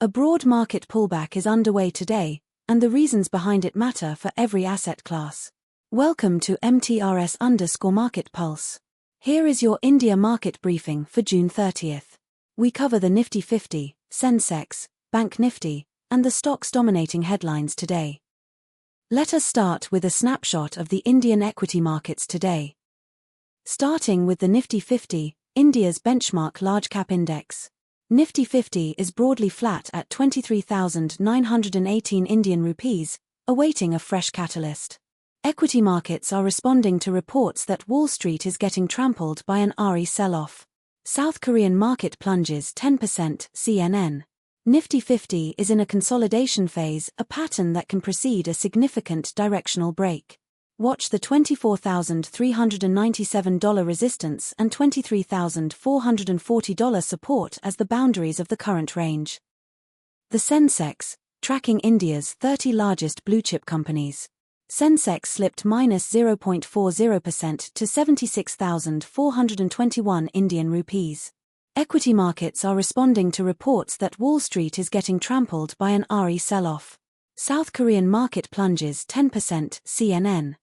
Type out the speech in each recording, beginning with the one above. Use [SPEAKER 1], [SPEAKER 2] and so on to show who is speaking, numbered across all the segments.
[SPEAKER 1] A broad market pullback is underway today, and the reasons behind it matter for every asset class. Welcome to MTRS_Market Pulse. Here is your India market briefing for June 30th. We cover the Nifty 50, Sensex, Bank Nifty, and the stocks dominating headlines today. Let us start with a snapshot of the Indian equity markets today. Starting with the Nifty 50, India's benchmark large-cap index. Nifty 50 is broadly flat at 23,918 Indian rupees, awaiting a fresh catalyst. Equity markets are responding to reports that Wall Street is getting trampled by an RE sell-off. South Korean market plunges 10%, CNN. Nifty 50 is in a consolidation phase, a pattern that can precede a significant directional break. Watch the $24,397 resistance and $23,440 support as the boundaries of the current range. The Sensex, tracking India's 30 largest blue-chip companies. Sensex slipped -0.40% to 76,421 Indian rupees. Equity markets are responding to reports that Wall Street is getting trampled by an RE sell-off. South Korean market plunges 10%, CNN.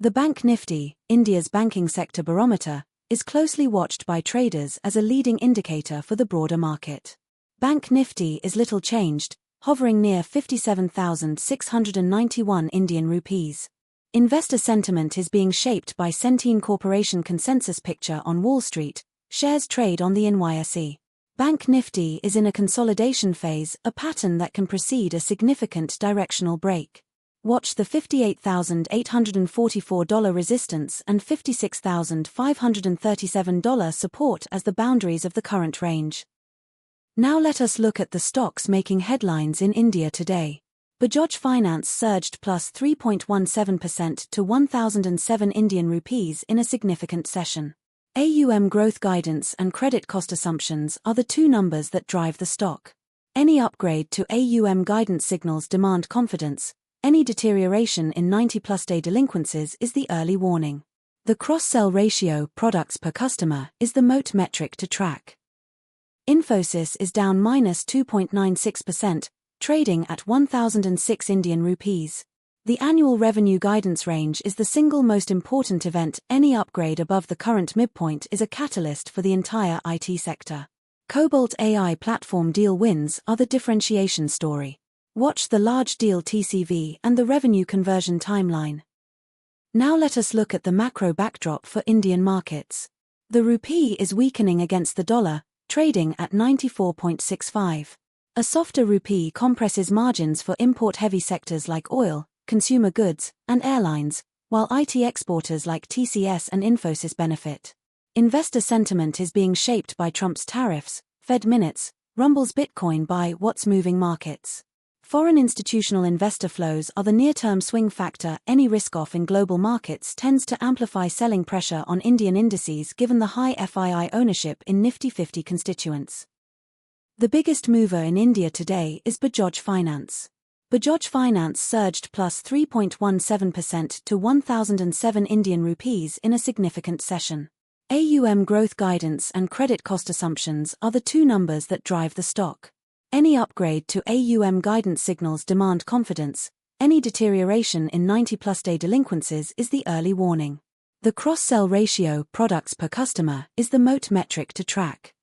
[SPEAKER 1] The Bank Nifty, India's banking sector barometer, is closely watched by traders as a leading indicator for the broader market. Bank Nifty is little changed, hovering near 57,691 Indian rupees. Investor sentiment is being shaped by Centene Corporation consensus picture on Wall Street. Shares trade on the NYSE. Bank Nifty is in a consolidation phase, a pattern that can precede a significant directional break. Watch the $58,844 resistance and $56,537 support as the boundaries of the current range. Now let us look at the stocks making headlines in India today. Bajaj Finance surged plus 3.17% to 1,007 Indian rupees in a significant session. AUM growth guidance and credit cost assumptions are the two numbers that drive the stock. Any upgrade to AUM guidance signals demand confidence. Any deterioration in 90-plus day delinquencies is the early warning. The cross-sell ratio, products per customer, is the moat metric to track. Infosys is down -2.96%, trading at 1,006 Indian rupees. The annual revenue guidance range is the single most important event. Any upgrade above the current midpoint is a catalyst for the entire IT sector. Cobalt AI platform deal wins are the differentiation story. Watch the large deal TCV and the revenue conversion timeline. Now let us look at the macro backdrop for Indian markets. The rupee is weakening against the dollar, trading at 94.65. A softer rupee compresses margins for import-heavy sectors like oil, consumer goods, and airlines, while IT exporters like TCS and Infosys benefit. Investor sentiment is being shaped by Trump's tariffs, Fed minutes, Rumble's Bitcoin buy. What's moving markets? Foreign institutional investor flows are the near-term swing factor. Any risk-off in global markets tends to amplify selling pressure on Indian indices given the high FII ownership in Nifty 50 constituents. The biggest mover in India today is Bajaj Finance. Bajaj Finance surged plus 3.17% to 1,007 Indian rupees in a significant session. AUM growth guidance and credit cost assumptions are the two numbers that drive the stock. Any upgrade to AUM guidance signals demand confidence. Any deterioration in 90-plus day delinquencies is the early warning. The cross-sell ratio, products per customer, is the moat metric to track.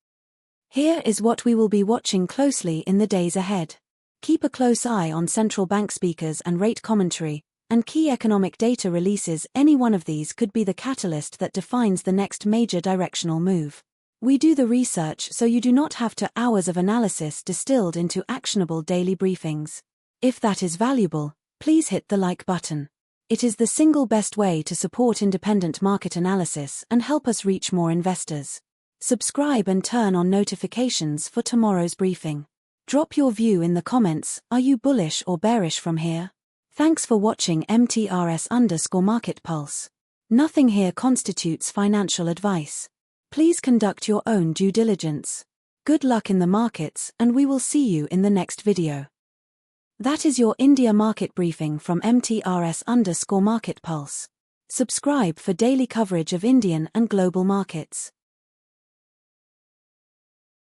[SPEAKER 1] Here is what we will be watching closely in the days ahead. Keep a close eye on central bank speakers and rate commentary, and key economic data releases. Any one of these could be the catalyst that defines the next major directional move. We do the research so you do not have to hours of analysis distilled into actionable daily briefings. If that is valuable, please hit the like button. It is the single best way to support independent market analysis and help us reach more investors. Subscribe and turn on notifications for tomorrow's briefing. Drop your view in the comments. Are you bullish or bearish from here? Thanks for watching MTRS_Market Pulse. Nothing here constitutes financial advice. Please conduct your own due diligence. Good luck in the markets, and we will see you in the next video. That is your India market briefing from MTRS_Market Pulse. Subscribe for daily coverage of Indian and global markets.